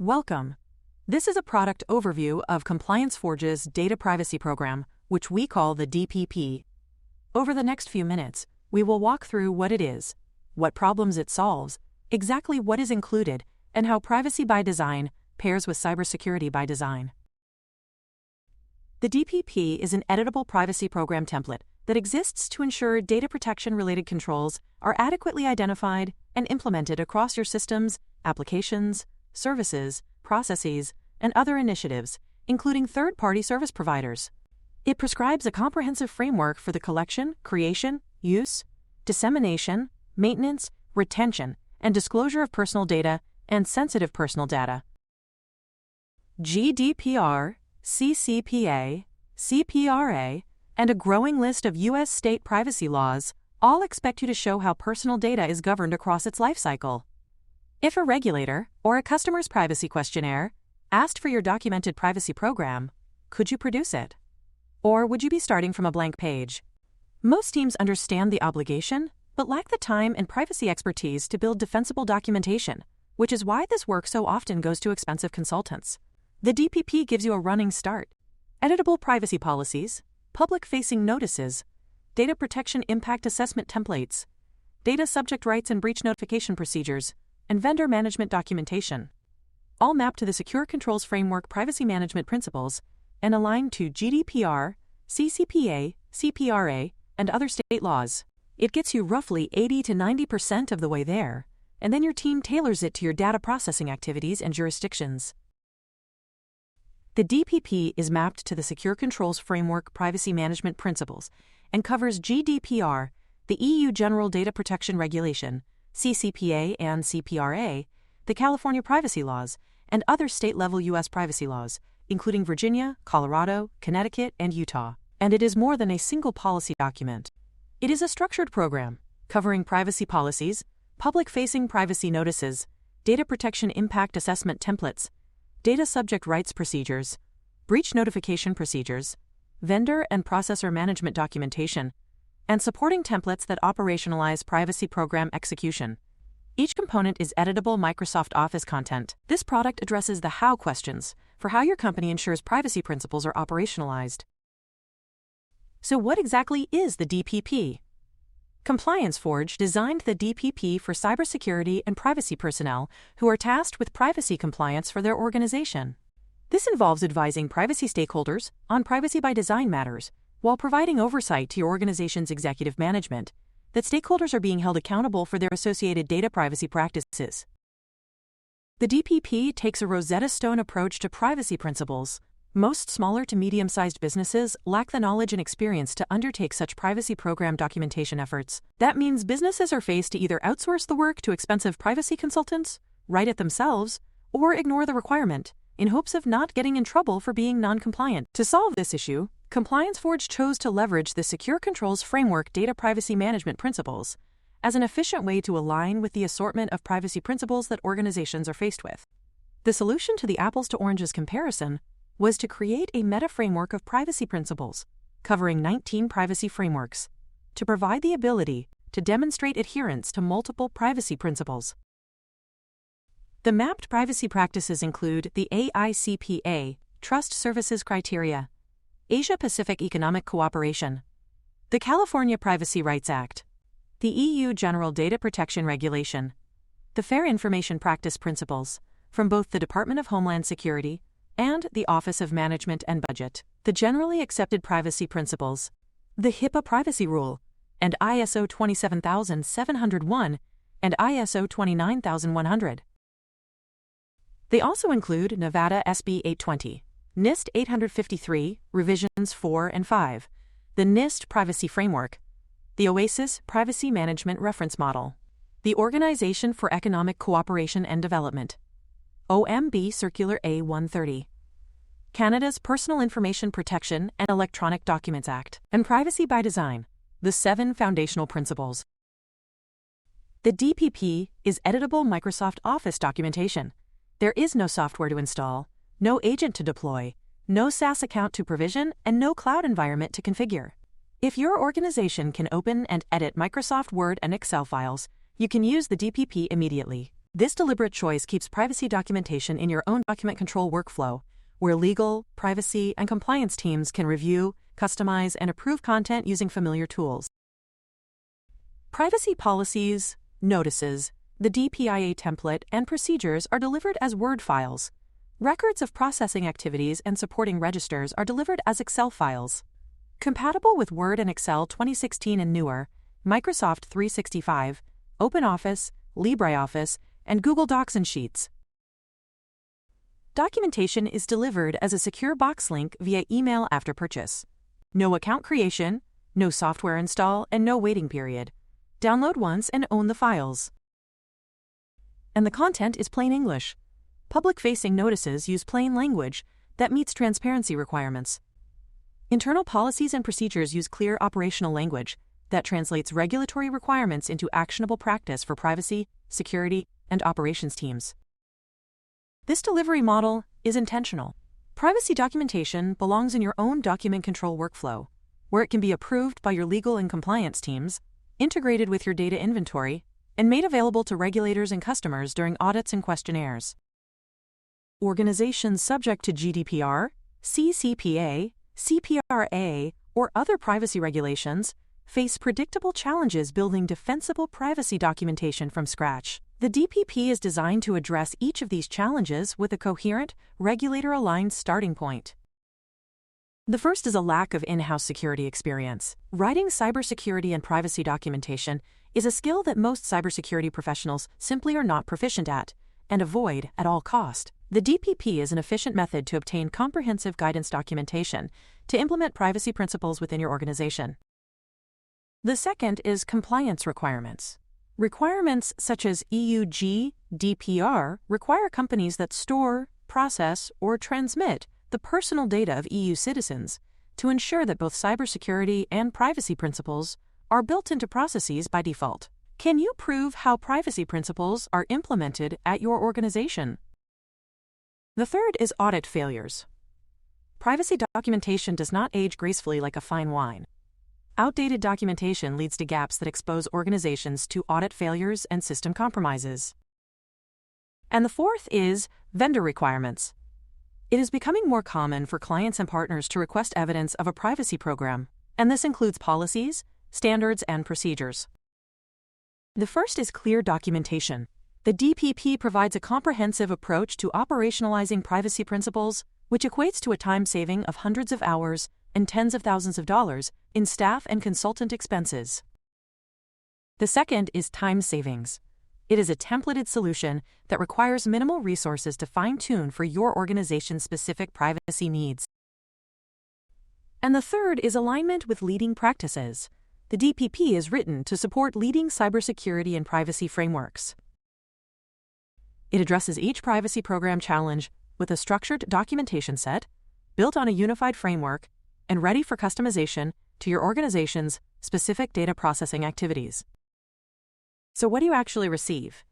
Welcome. This is a product overview of ComplianceForge's data privacy program, which we call the DPP. Over the next few minutes, we will walk through what it is, what problems it solves, exactly what is included, and how privacy by design pairs with cybersecurity by design. The DPP is an editable privacy program template that exists to ensure data protection-related controls are adequately identified and implemented across your systems, applications, services, processes, and other initiatives, including third-party service providers. It prescribes a comprehensive framework for the collection, creation, use, dissemination, maintenance, retention, and disclosure of personal data and sensitive personal data. GDPR, CCPA, CPRA, and a growing list of U.S. state privacy laws all expect you to show how personal data is governed across its lifecycle. If a regulator or a customer's privacy questionnaire asked for your documented privacy program, could you produce it? Or would you be starting from a blank page? Most teams understand the obligation, but lack the time and privacy expertise to build defensible documentation, which is why this work so often goes to expensive consultants. The DPP gives you a running start: editable privacy policies, public-facing notices, data protection impact assessment templates, data subject rights and breach notification procedures, and vendor management documentation, all mapped to the Secure Controls Framework privacy management principles and aligned to GDPR, CCPA, CPRA, and other state laws. It gets you roughly 80 to 90% of the way there, and then your team tailors it to your data processing activities and jurisdictions. The DPP is mapped to the Secure Controls Framework privacy management principles and covers GDPR, the EU General Data Protection Regulation, CCPA and CPRA, the California privacy laws, and other state-level U.S. privacy laws, including Virginia, Colorado, Connecticut, and Utah. And it is more than a single policy document. It is a structured program covering privacy policies, public-facing privacy notices, data protection impact assessment templates, data subject rights procedures, breach notification procedures, vendor and processor management documentation, and supporting templates that operationalize privacy program execution. Each component is editable Microsoft Office content. This product addresses the how questions for how your company ensures privacy principles are operationalized. So what exactly is the DPP? ComplianceForge designed the DPP for cybersecurity and privacy personnel who are tasked with privacy compliance for their organization. This involves advising privacy stakeholders on privacy by design matters, while providing oversight to your organization's executive management that stakeholders are being held accountable for their associated data privacy practices. The DPP takes a Rosetta Stone approach to privacy principles. Most smaller to medium-sized businesses lack the knowledge and experience to undertake such privacy program documentation efforts. That means businesses are faced to either outsource the work to expensive privacy consultants, write it themselves, or ignore the requirement, in hopes of not getting in trouble for being non-compliant. To solve this issue, ComplianceForge chose to leverage the Secure Controls Framework data privacy management principles as an efficient way to align with the assortment of privacy principles that organizations are faced with. The solution to the apples to oranges comparison was to create a meta-framework of privacy principles, covering 19 privacy frameworks, to provide the ability to demonstrate adherence to multiple privacy principles. The mapped privacy practices include the AICPA, Trust Services Criteria, Asia-Pacific Economic Cooperation, the California Privacy Rights Act, the EU General Data Protection Regulation, the Fair Information Practice Principles, from both the Department of Homeland Security and the Office of Management and Budget, the Generally Accepted Privacy Principles, the HIPAA Privacy Rule, and ISO 27701 and ISO 29100. They also include Nevada SB 820, NIST 853, Revisions 4 and 5, the NIST Privacy Framework, the OASIS Privacy Management Reference Model, the Organization for Economic Cooperation and Development, OMB Circular A130, Canada's Personal Information Protection and Electronic Documents Act, and Privacy by Design, the 7 foundational principles. The DPP is editable Microsoft Office documentation. There is no software to install, no agent to deploy, no SaaS account to provision, and no cloud environment to configure. If your organization can open and edit Microsoft Word and Excel files, you can use the DPP immediately. This deliberate choice keeps privacy documentation in your own document control workflow, where legal, privacy, and compliance teams can review, customize, and approve content using familiar tools. Privacy policies, notices, the DPIA template, and procedures are delivered as Word files. Records of processing activities and supporting registers are delivered as Excel files. Compatible with Word and Excel 2016 and newer, Microsoft 365, OpenOffice, LibreOffice, and Google Docs and Sheets. Documentation is delivered as a secure box link via email after purchase. No account creation, no software install, and no waiting period. Download once and own the files. And the content is plain English. Public-facing notices use plain language that meets transparency requirements. Internal policies and procedures use clear operational language that translates regulatory requirements into actionable practice for privacy, security, and operations teams. This delivery model is intentional. Privacy documentation belongs in your own document control workflow, where it can be approved by your legal and compliance teams, integrated with your data inventory, and made available to regulators and customers during audits and questionnaires. Organizations subject to GDPR, CCPA, CPRA, or other privacy regulations face predictable challenges building defensible privacy documentation from scratch. The DPP is designed to address each of these challenges with a coherent, regulator-aligned starting point. The first is a lack of in-house security experience. Writing cybersecurity and privacy documentation is a skill that most cybersecurity professionals simply are not proficient at and avoid at all cost. The DPP is an efficient method to obtain comprehensive guidance documentation to implement privacy principles within your organization. The second is compliance requirements. Requirements such as EU GDPR require companies that store, process, or transmit the personal data of EU citizens to ensure that both cybersecurity and privacy principles are built into processes by default. Can you prove how privacy principles are implemented at your organization? The third is audit failures. Privacy documentation does not age gracefully like a fine wine. Outdated documentation leads to gaps that expose organizations to audit failures and system compromises. And the fourth is vendor requirements. It is becoming more common for clients and partners to request evidence of a privacy program, and this includes policies, standards, and procedures. The first is clear documentation. The DPP provides a comprehensive approach to operationalizing privacy principles, which equates to a time saving of hundreds of hours and tens of thousands of dollars in staff and consultant expenses. The second is time savings. It is a templated solution that requires minimal resources to fine-tune for your organization's specific privacy needs. And the third is alignment with leading practices. The DPP is written to support leading cybersecurity and privacy frameworks. It addresses each privacy program challenge with a structured documentation set, built on a unified framework, and ready for customization to your organization's specific data processing activities. So what do you actually receive?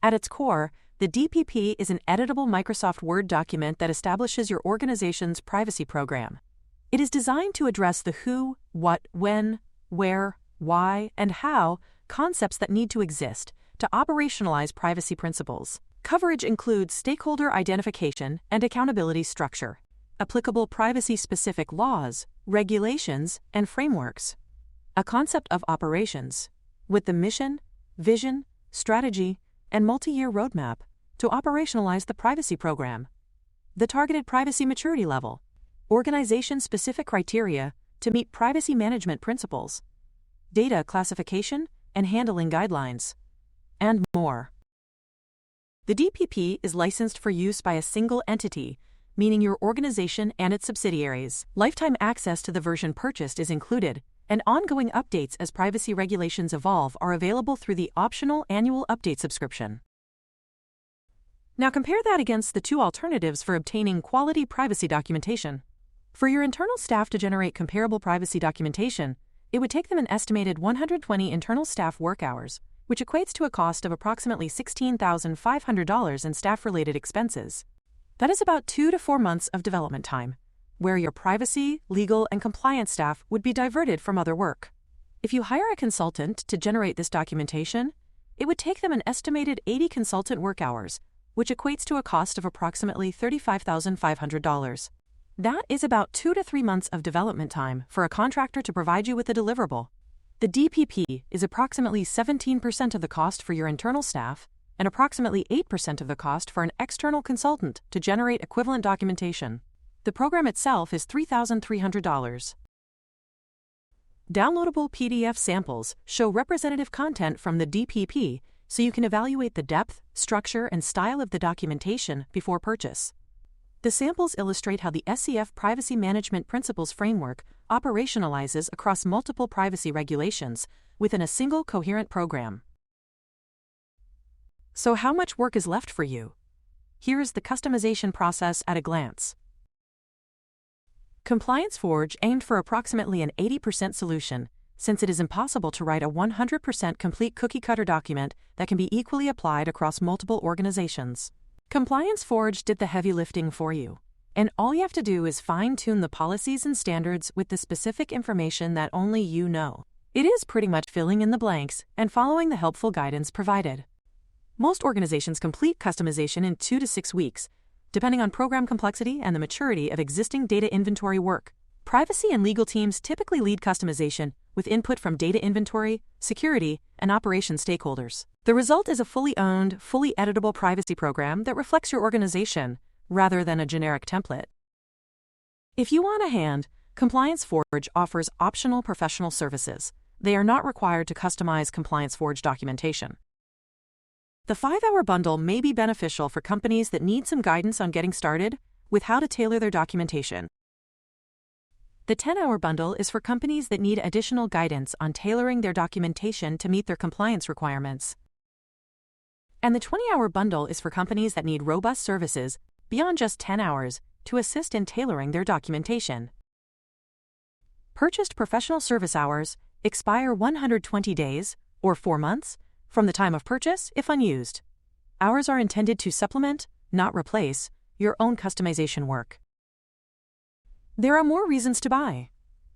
At its core, the DPP is an editable Microsoft Word document that establishes your organization's privacy program. It is designed to address the who, what, when, where, why, and how concepts that need to exist to operationalize privacy principles. Coverage includes stakeholder identification and accountability structure, applicable privacy-specific laws, regulations, and frameworks, a concept of operations, with the mission, vision, strategy, and multi-year roadmap to operationalize the privacy program, the targeted privacy maturity level, organization-specific criteria to meet privacy management principles, data classification and handling guidelines, and more. The DPP is licensed for use by a single entity, meaning your organization and its subsidiaries. Lifetime access to the version purchased is included, and ongoing updates as privacy regulations evolve are available through the optional annual update subscription. Now compare that against the two alternatives for obtaining quality privacy documentation. For your internal staff to generate comparable privacy documentation, it would take them an estimated 120 internal staff work hours, which equates to a cost of approximately $16,500 in staff-related expenses. That is about 2 to 4 months of development time, where your privacy, legal, and compliance staff would be diverted from other work. If you hire a consultant to generate this documentation, It would take them an estimated 80 consultant work hours, which equates to a cost of approximately $35,500. That is about 2 to 3 months of development time for a contractor to provide you with a deliverable. The DPP is approximately 17% of the cost for your internal staff and approximately 8% of the cost for an external consultant to generate equivalent documentation. The program itself is $3,300. Downloadable PDF samples show representative content from the DPP so you can evaluate the depth, structure, and style of the documentation before purchase. The samples illustrate how the SCF Privacy Management Principles Framework operationalizes across multiple privacy regulations within a single coherent program. So how much work is left for you? Here is the customization process at a glance. ComplianceForge aimed for approximately an 80% solution, since it is impossible to write a 100% complete cookie-cutter document that can be equally applied across multiple organizations. ComplianceForge did the heavy lifting for you, and all you have to do is fine-tune the policies and standards with the specific information that only you know. It is pretty much filling in the blanks and following the helpful guidance provided. Most organizations complete customization in 2 to 6 weeks, depending on program complexity and the maturity of existing data inventory work. Privacy and legal teams typically lead customization with input from data inventory, security, and operations stakeholders. The result is a fully owned, fully editable privacy program that reflects your organization, rather than a generic template. If you want a hand, ComplianceForge offers optional professional services. They are not required to customize ComplianceForge documentation. The 5-hour bundle may be beneficial for companies that need some guidance on getting started with how to tailor their documentation. The 10-hour bundle is for companies that need additional guidance on tailoring their documentation to meet their compliance requirements. And the 20-hour bundle is for companies that need robust services beyond just 10 hours to assist in tailoring their documentation. Purchased professional service hours expire 120 days, or 4 months, from the time of purchase if unused. Hours are intended to supplement, not replace, your own customization work. There are more reasons to buy.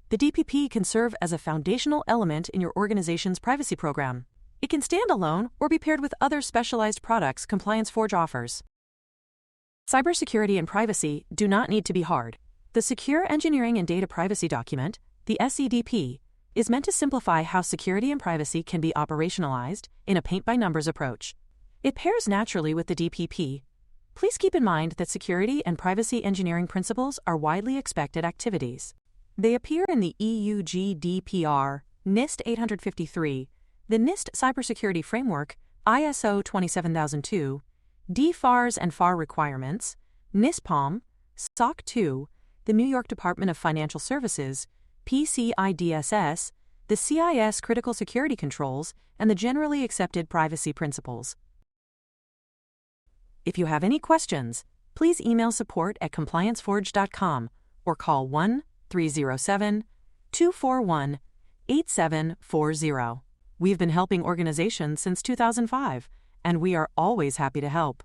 The DPP can serve as a foundational element in your organization's privacy program. It can stand alone or be paired with other specialized products ComplianceForge offers. Cybersecurity and privacy do not need to be hard. The Secure Engineering and Data Privacy document, the SEDP, is meant to simplify how security and privacy can be operationalized in a paint-by-numbers approach. It pairs naturally with the DPP. Please keep in mind that security and privacy engineering principles are widely expected activities. They appear in the EU GDPR, NIST 853, the NIST Cybersecurity Framework, ISO 27002, DFARS and FAR requirements, NISPOM, SOC 2, the New York Department of Financial Services, PCI-DSS, the CIS Critical Security Controls, and the Generally Accepted Privacy Principles. If you have any questions, please email support@complianceforge.com or call 1-307-241-8740. We've been helping organizations since 2005, and we are always happy to help.